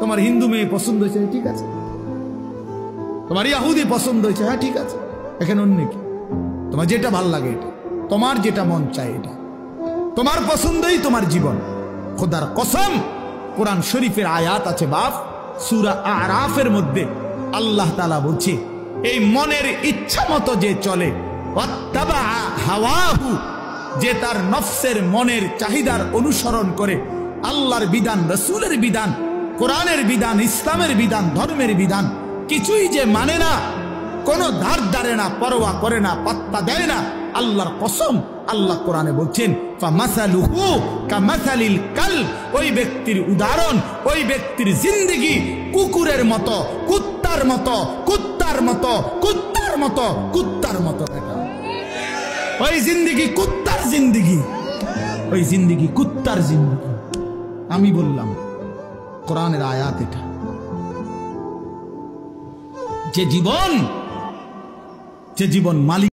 তোমার হিন্দু মেয়ে পছন্দ হয়েছে, ঠিক আছে। তোমার ইহুদি পছন্দ হয়েছে, হ্যাঁ ঠিক আছে। এখানে অন্য কি? তোমার যেটা ভাল লাগে এটা, তোমার যেটা মন চায় এটা, তোমার পছন্দই তোমার জীবন। খোদার কসম, কোরআন শরীফের আয়াত আছে বাপ, সূরা আরাফের মধ্যে আল্লাহ তাআলা বলছে, এই মনের ইচ্ছা মতো যে চলে, ওয়াত্তাবা হাওয়াহু, যে তার নফসের মনের চাহিদার অনুসরণ করে, আল্লাহর বিধান, রাসূলের বিধান, কোরআনের বিধান, ইসলামের বিধান, ধর্মের বিধান কিছুই যে মানে না, কোনো ধার ধারে না, পরোয়া করে না, পাত্তা দেয় না, আল্লাহর কসম, আল্লাহ কোরআনে বলছেন ফামাসালুহু কামাসালিল কালব, ওই ব্যক্তির উদাহরণ, ওই ব্যক্তির জিন্দেগি কুকুরের মতো, কুত্তার মতো, কুত্তার মতো, কুত্তার মতো, কুত্তার মতো। দেখা ওই জিন্দেগি কুত্তার জিন্দেগি, ওই জিন্দেগি কুত্তার জিন্দেগি। আমি বললাম কোরআনের আয়াত এটা। যে জীবন মালিক